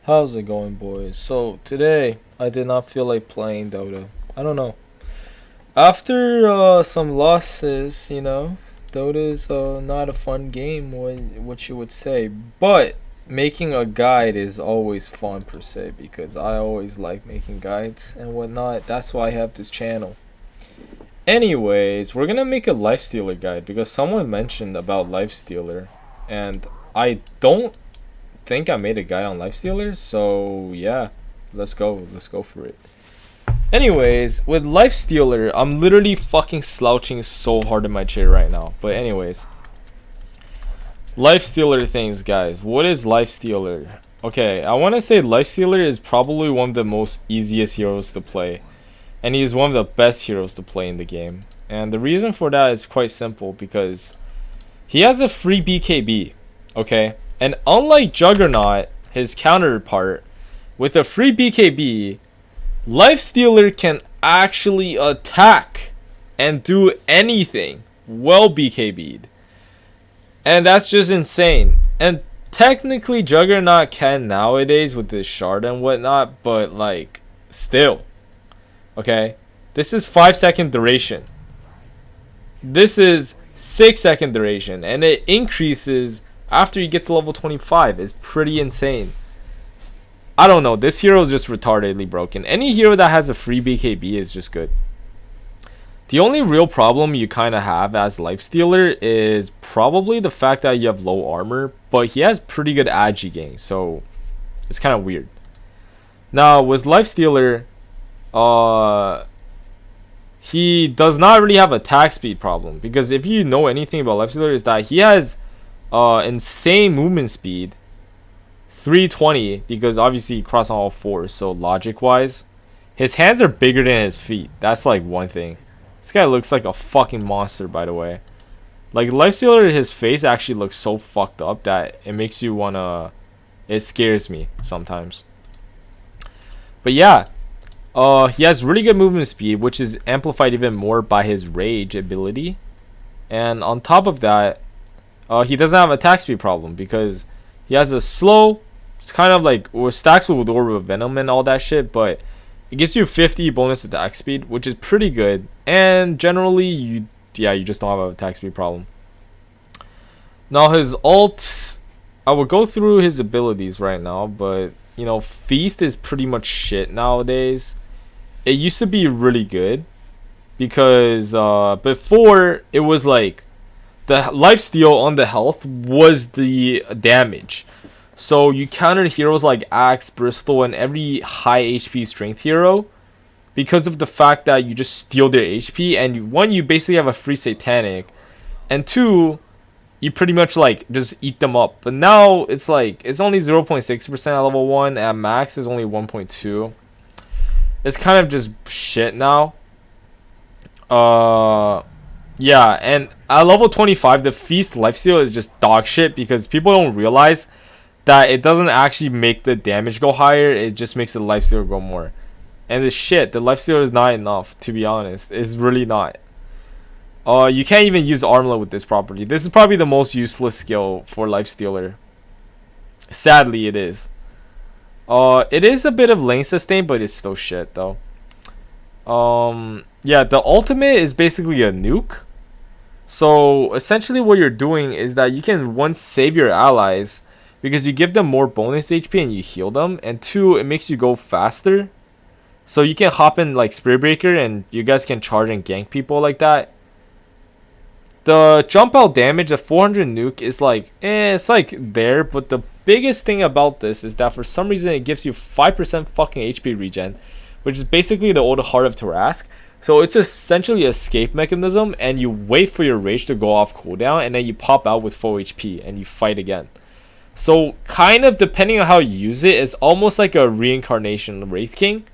How's it going, boys? So, today, I did not feel like playing Dota. I don't know. After some losses, Dota is not a fun game, what you would say. But, making a guide is always fun, per se, because I always like making guides and whatnot. That's why I have this channel. Anyways, we're gonna make a Lifestealer guide because someone mentioned about Lifestealer, and I don't think I made a guide on Lifestealer, so yeah, let's go for it. Anyways, with Lifestealer, I'm literally fucking slouching so hard in my chair right now. But anyways, Lifestealer things, guys. What is Lifestealer? Okay, I want to say Lifestealer is probably one of the most easiest heroes to play, and he is one of the best heroes to play in the game. And the reason for that is quite simple because he has a free BKB, okay? And unlike Juggernaut, his counterpart, with a free BKB, Lifestealer can actually attack and do anything well BKB'd. And that's just insane. And technically Juggernaut can nowadays with this shard and whatnot, but like, still. Okay? This is 5-second duration. This is 6-second duration. And it increases after you get to level 25. It's pretty insane. I don't know. This hero is just retardedly broken. Any hero that has a free BKB is just good. The only real problem you kind of have as Lifestealer is probably the fact that you have low armor, but he has pretty good agi gain, so it's kind of weird. Now with Lifestealer, he does not really have attack speed problem, because if you know anything about Lifestealer is that he has insane movement speed, 320, because obviously he crossed on all fours, so logic wise his hands are bigger than his feet. That's like one thing. This guy looks like a fucking monster, by the way. Like Lifestealer, his face actually looks so fucked up that it makes you wanna, it scares me sometimes. But yeah, he has really good movement speed, which is amplified even more by his rage ability. And on top of that, he doesn't have attack speed problem because he has a slow, it's kind of like, or stacks with Orb of Venom and all that shit, but it gives you 50 bonus attack speed, which is pretty good. And generally, you just don't have an attack speed problem. Now his ult, I will go through his abilities right now, but Feast is pretty much shit nowadays. It used to be really good because before it was like the lifesteal on the health was the damage. So you countered heroes like Axe, Bristol, and every high HP strength hero because of the fact that you just steal their HP, and one, you basically have a free satanic, and two, you pretty much like just eat them up. But now it's like it's only 0.6% at level 1, at max is only 1.2. It's kind of just shit now. Yeah, and at level 25 the Feast lifesteal is just dog shit because people don't realize that it doesn't actually make the damage go higher, it just makes the lifesteal go more. And the lifesteal is not enough, to be honest. It's really not. You can't even use Armlet with this property. This is probably the most useless skill for Lifestealer. Sadly, it is. It is a bit of lane sustain, but it's still shit though. Yeah, the ultimate is basically a nuke. So essentially what you're doing is that you can, one, save your allies because you give them more bonus HP and you heal them, and two, it makes you go faster. So you can hop in like Spear Breaker and you guys can charge and gank people like that. The jump out damage of 400 nuke is like, it's like there, but the biggest thing about this is that for some reason it gives you 5% fucking HP regen, which is basically the old Heart of Tarask. So it's essentially an escape mechanism, and you wait for your rage to go off cooldown, and then you pop out with full HP and you fight again. So kind of depending on how you use it, it's almost like a reincarnation Wraith King.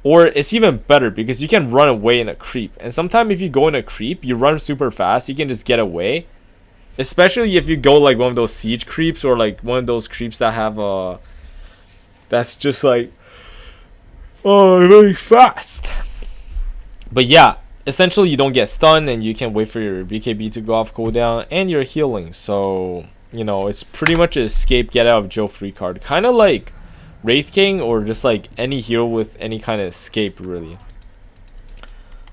Or it's even better because you can run away in a creep. And sometimes if you go in a creep, you run super fast, you can just get away. Especially if you go like one of those siege creeps, or like one of those creeps that have that's just like really fast. But yeah, essentially you don't get stunned and you can wait for your BKB to go off cooldown, and you're healing. So it's pretty much an escape get out of jail free card. Kind of like Wraith King or just like any hero with any kind of escape really.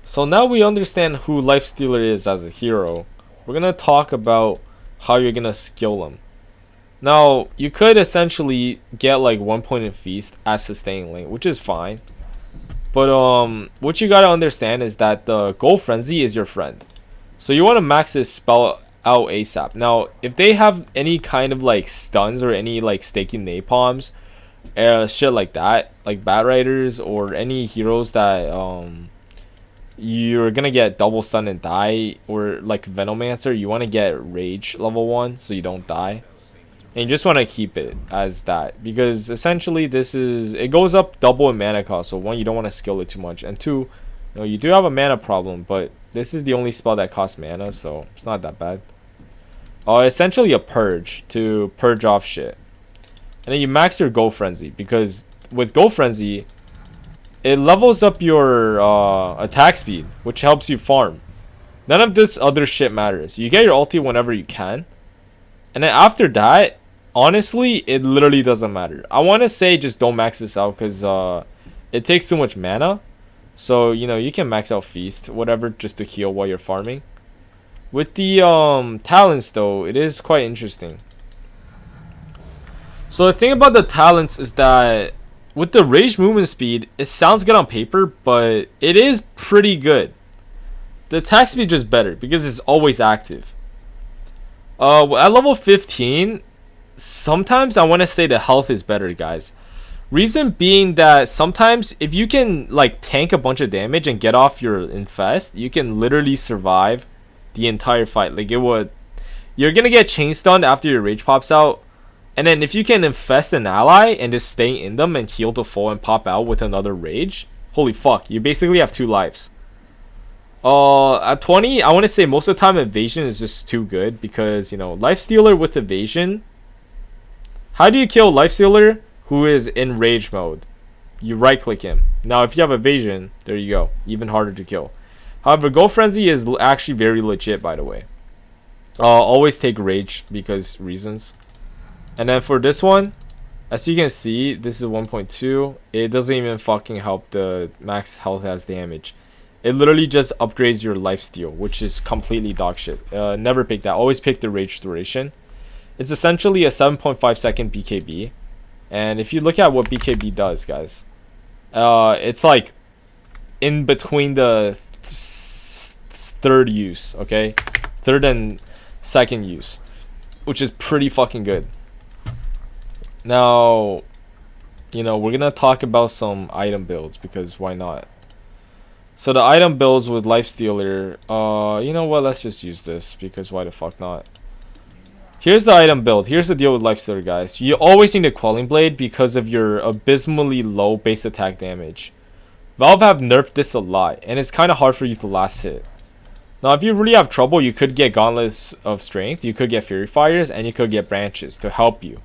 So now we understand who Lifestealer is as a hero. We're gonna talk about how you're gonna skill him. Now you could essentially get like 1 point in feast as sustaining lane, which is fine. But what you gotta understand is that the Gold Frenzy is your friend. So you want to max this spell out ASAP. Now if they have any kind of like stuns or any like staking napalms, shit like that, like Bat Riders or any heroes that you're gonna get double stun and die, or like Venomancer, you want to get Rage level 1 so you don't die. And you just want to keep it as that, because essentially it goes up double in mana cost. So one, you don't want to skill it too much, and two, you do have a mana problem, but this is the only spell that costs mana, so it's not that bad. Essentially a purge to purge off shit. And then you max your Gold Frenzy, because with Gold Frenzy it levels up your attack speed, which helps you farm. None of this other shit matters. You get your ulti whenever you can, and then after that, honestly, it literally doesn't matter. I want to say just don't max this out, because it takes too much mana. So you can max out feast, whatever, just to heal while you're farming. With the talents though, it is quite interesting. So the thing about the talents is that with the rage movement speed, it sounds good on paper, but it is pretty good. The attack speed is just better because it's always active. At level 15, sometimes I want to say the health is better, guys. Reason being that sometimes if you can like tank a bunch of damage and get off your infest, you can literally survive the entire fight. Like you're gonna get chain stunned after your rage pops out. And then if you can infest an ally and just stay in them and heal to full and pop out with another rage, holy fuck, you basically have 2 lives. At 20, I want to say most of the time evasion is just too good, because Lifestealer with evasion. How do you kill Lifestealer who is in rage mode? You right click him. Now if you have evasion, there you go, even harder to kill. However, Gold Frenzy is actually very legit, by the way. Always take rage because reasons. And then for this one, as you can see, this is 1.2. It doesn't even fucking help the max health as damage. It literally just upgrades your lifesteal, which is completely dog shit. Never pick that. Always pick the rage duration. It's essentially a 7.5 second BKB. And if you look at what BKB does, guys, it's like in between the third use, okay? Third and second use, which is pretty fucking good. Now, we're gonna talk about some item builds, because why not? So the item builds with Lifestealer, you know what, let's just use this, because why the fuck not? Here's the item build. Here's the deal with Lifestealer, guys. You always need a Quelling Blade because of your abysmally low base attack damage. Valve have nerfed this a lot, and it's kind of hard for you to last hit. Now if you really have trouble, you could get Gauntlets of Strength, you could get Fury Fires, and you could get Branches to help you.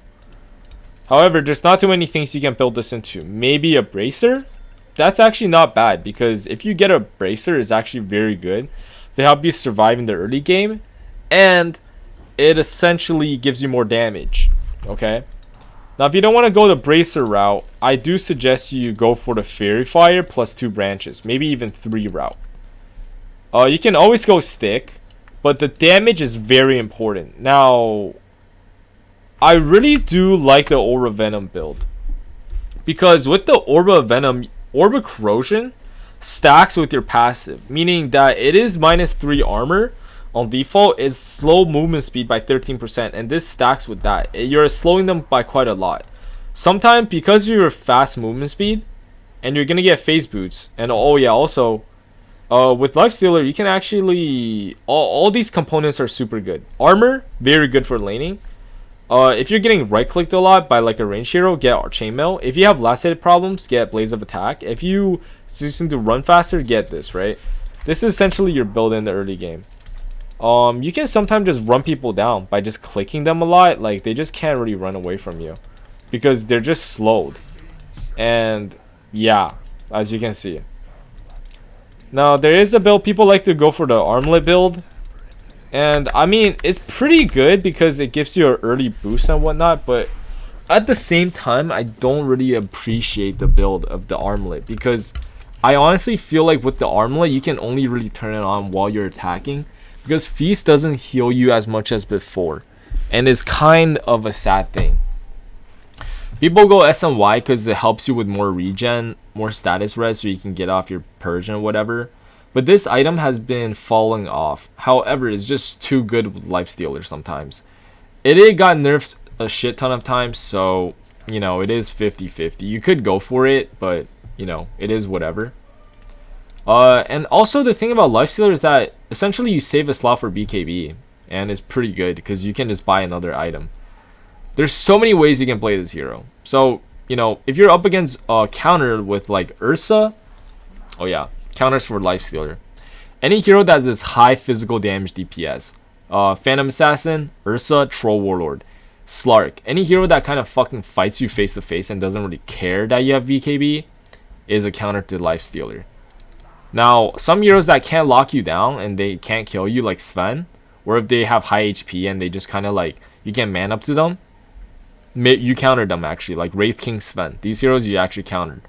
However, there's not too many things you can build this into. Maybe a Bracer? That's actually not bad, because if you get a Bracer, it's actually very good to help you survive in the early game, and it essentially gives you more damage. Okay? Now if you don't want to go the Bracer route, I do suggest you go for the Fairy Fire plus 2 branches, maybe even 3 route. You can always go Stick, but the damage is very important. Now I really do like the Aura Venom build, because with the Aura Venom, Aura Corrosion stacks with your passive, meaning that it is -3 armor on default, is slow movement speed by 13%, and this stacks with that. You're slowing them by quite a lot. Sometimes because of your fast movement speed, and you're gonna get phase boots, and also with Lifestealer, you can actually all these components are super good. Armor, very good for laning. If you're getting right clicked a lot by like a range hero, get Chainmail. If you have last hit problems, get Blaze of Attack. If you just need to run faster, get this, right? This is essentially your build in the early game. You can sometimes just run people down by just clicking them a lot. Like they just can't really run away from you because they're just slowed. And yeah, as you can see. Now there is a build people like to go for, the Armlet build. And I mean, it's pretty good because it gives you an early boost and whatnot, but at the same time, I don't really appreciate the build of the armlet, because I honestly feel like with the armlet, you can only really turn it on while you're attacking, because Feast doesn't heal you as much as before, and is kind of a sad thing. People go SMY because it helps you with more regen, more status res, so you can get off your purge and whatever. But this item has been falling off. However, it's just too good with Lifestealer sometimes. It got nerfed a shit ton of times, so, you know, it is 50-50. You could go for it, but, you know, it is whatever. And also the thing about Lifestealer is that essentially you save a slot for BKB, and it's pretty good because you can just buy another item. There's so many ways you can play this hero. So, you know, if you're up against a counter with like Ursa, oh yeah, counters for Lifestealer. Any hero that has high physical damage DPS, Phantom Assassin, Ursa, Troll Warlord, Slark. Any hero that kind of fucking fights you face to face and doesn't really care that you have BKB is a counter to Lifestealer. Now, some heroes that can't lock you down and they can't kill you, like Sven, or if they have high HP and they just kind of like, you can man up to them, you countered them actually, like Wraith King Sven. These heroes you actually countered.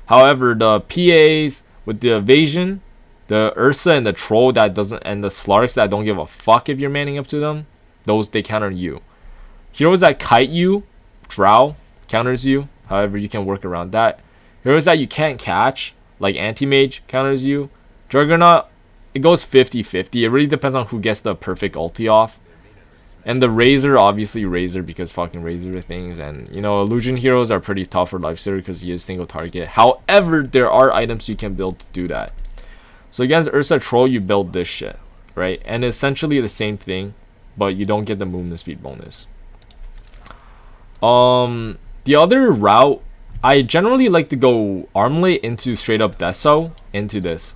However, the PAs with the evasion, the Ursa and the Troll that doesn't, and the Slarks that don't give a fuck if you're manning up to them, those they counter you. Heroes that kite you, Drow counters you. However, you can work around that. Heroes that you can't catch, like Anti-Mage, counters you. Juggernaut, it goes 50-50. It really depends on who gets the perfect ulti off. And the Razor, obviously Razor, because fucking Razor things. And, you know, Illusion heroes are pretty tough for Lifestealer because he is single target. However, there are items you can build to do that. So against Ursa Troll, you build this shit, right? And essentially the same thing, but you don't get the movement speed bonus. The other route, I generally like to go Armlet into straight up Deso into this.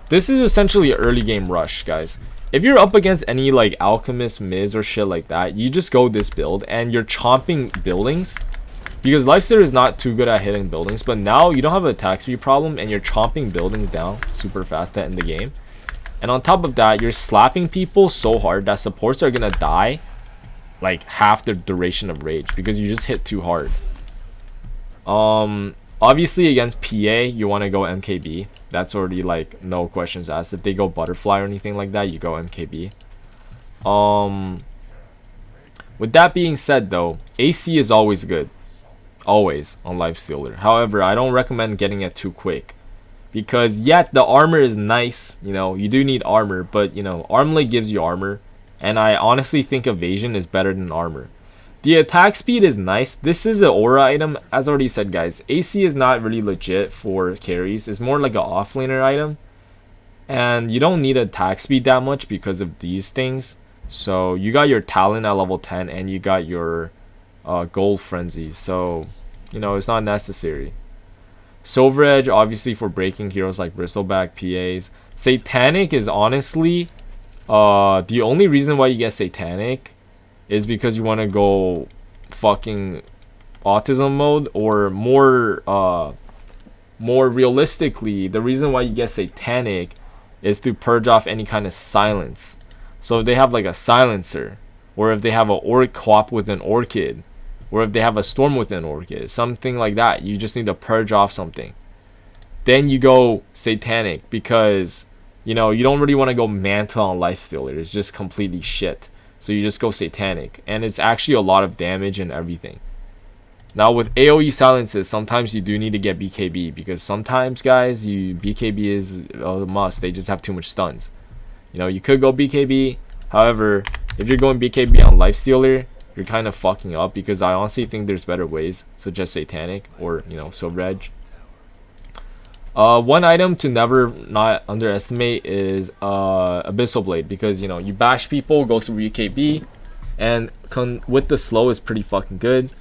This is essentially an early game rush, guys. If you're up against any like Alchemist, Miz, or shit like that, you just go this build and you're chomping buildings. Because Lifestealer is not too good at hitting buildings, but now you don't have an attack speed problem and you're chomping buildings down super fast to end the game. And on top of that, you're slapping people so hard that supports are gonna die like half the duration of rage because you just hit too hard. Obviously against PA, you want to go MKB. That's already like no questions asked. If they go Butterfly or anything like that, you go MKB. With that being said though, AC is always good. Always on Lifestealer. However, I don't recommend getting it too quick. Because yet the armor is nice. You know, you do need armor. But, you know, Armlet gives you armor. And I honestly think evasion is better than armor. The attack speed is nice. This is an aura item. As already said, guys, AC is not really legit for carries. It's more like an offlaner item. And you don't need attack speed that much because of these things. So you got your talent at level 10 and you got your gold frenzy. So, you know, it's not necessary. Silver Edge, obviously for breaking heroes like Bristleback, PAs. Satanic is honestly the only reason why you get Satanic is because you want to go fucking autism mode, or more realistically, the reason why you get Satanic is to purge off any kind of silence. So if they have like a silencer, or if they have an orc co-op with an orchid, or if they have a storm with an orchid, something like that, you just need to purge off something. Then you go Satanic because, you know, you don't really want to go Mantle on Lifestealer. It's just completely shit. So you just go Satanic. And it's actually a lot of damage and everything. Now with AoE silences, sometimes you do need to get BKB. Because sometimes, guys, BKB is a must. They just have too much stuns. You know, you could go BKB. However, if you're going BKB on Lifestealer, you're kind of fucking up. Because I honestly think there's better ways. Such as Satanic or, you know, Silver Edge. One item to never not underestimate is Abyssal Blade, because, you know, you bash people, goes to BKB, and with the slow is pretty fucking good.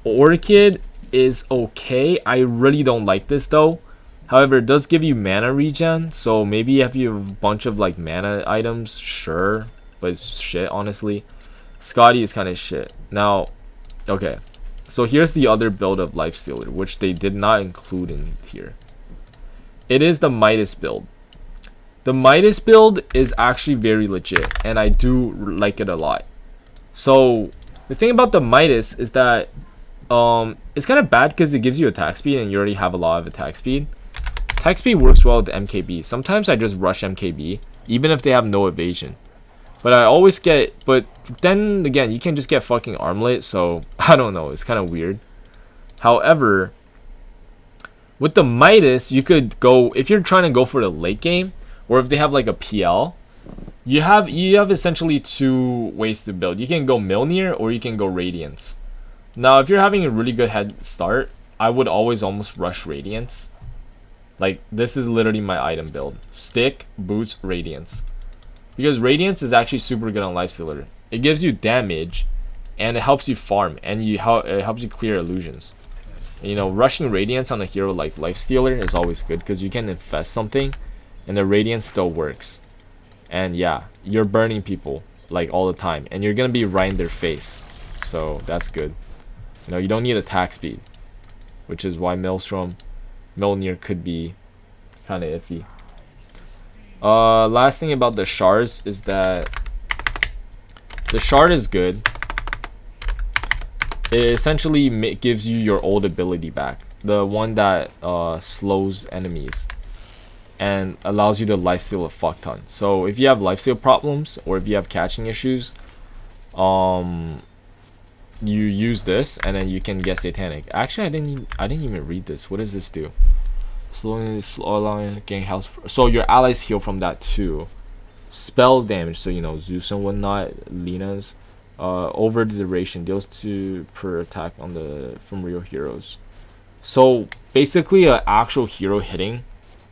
Orchid is okay. I really don't like this though. However, it does give you mana regen, so maybe if you have a bunch of like mana items, sure, but it's shit honestly. Scotty is kind of shit. Now, okay, so here's the other build of Lifestealer, which they did not include in here. It is the Midas build. The Midas build is actually very legit, and I do like it a lot. So The thing about the Midas is that it's kind of bad because it gives you attack speed and you already have a lot of attack speed. Attack speed works well with MKB. Sometimes I just rush MKB, even if they have no evasion. But I always get, but then again, you can just get fucking armlet, so I don't know, it's kind of weird. However, with the Midas, you could go, if you're trying to go for the late game, or if they have like a PL, you have essentially two ways to build. You can go Milnir or you can go Radiance. Now, if you're having a really good head start, I would always almost rush Radiance. Like, this is literally my item build. Stick, boots, Radiance. Because Radiance is actually super good on Lifestealer. It gives you damage, and it helps you farm, and it helps you clear illusions. And, you know, rushing Radiance on a hero like Lifestealer is always good, because you can infest something, and the Radiance still works. And yeah, you're burning people, like, all the time, and you're gonna be right in their face. So, that's good. You know, you don't need attack speed, which is why Milnir could be kind of iffy. Last thing about the shards is that the shard is good. It essentially gives you your old ability back, the one that slows enemies and allows you to lifesteal a fuck ton. So if you have lifesteal problems or if you have catching issues, you use this and then you can get satanic. Actually, I didn't even read this. What does this do? Slowing getting health. So your allies heal from that too. Spell damage, so you know, Zeus and whatnot, Lena's. Over the duration, deals 2 per attack on from real heroes. So basically an actual hero hitting,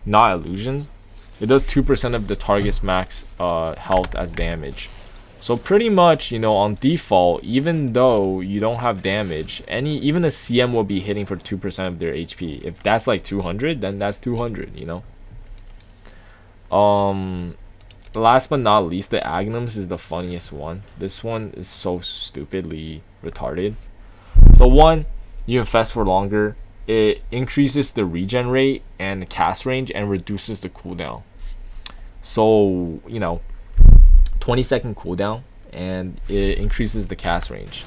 not illusion, it does 2% of the target's max health as damage. So pretty much, you know, on default, even though you don't have damage, even a CM will be hitting for 2% of their HP. If that's like 200, then that's 200, you know. Last but not least, the Agnums is the funniest one. This one is so stupidly retarded. So one, you infest for longer. It increases the regen rate and the cast range and reduces the cooldown. So, you know, 20-second cooldown, and it increases the cast range.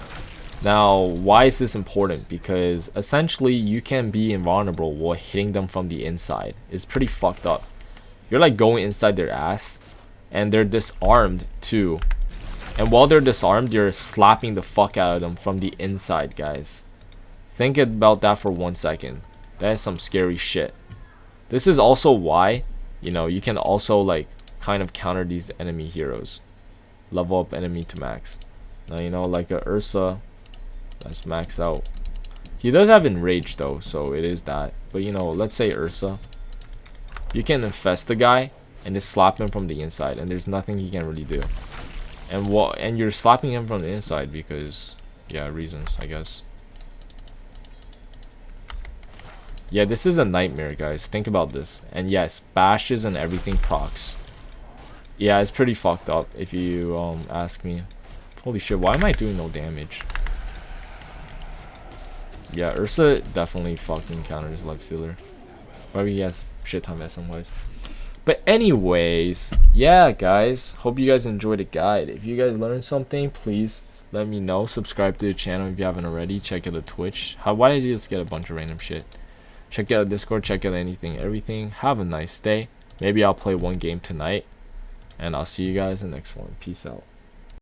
Now, why is this important? Because essentially you can be invulnerable while hitting them from the inside. It's pretty fucked up. You're like going inside their ass, and they're disarmed too. And while they're disarmed, you're slapping the fuck out of them from the inside, guys. Think about that for 1 second. That is some scary shit. This is also why, you know, you can also like kind of counter these enemy heroes. Level up enemy to max. Now, you know, like a Ursa, that's maxed out. He does have enrage though, so it is that. But you know, let's say Ursa, you can infest the guy and just slap him from the inside, and there's nothing he can really do. And you're slapping him from the inside because, yeah, reasons, I guess. Yeah, this is a nightmare, guys. Think about this. And yes, bashes and everything procs. Yeah, it's pretty fucked up if you ask me. Holy shit, why am I doing no damage? Yeah, Ursa definitely fucking counters Lifestealer. Or he has shit ton of SM-wise. But anyways, yeah, guys, hope you guys enjoyed the guide. If you guys learned something, please let me know. Subscribe to the channel if you haven't already. Check out the Twitch. Why did you just get a bunch of random shit? Check out Discord, check out anything, everything. Have a nice day. Maybe I'll play one game tonight. And I'll see you guys in the next one. Peace out.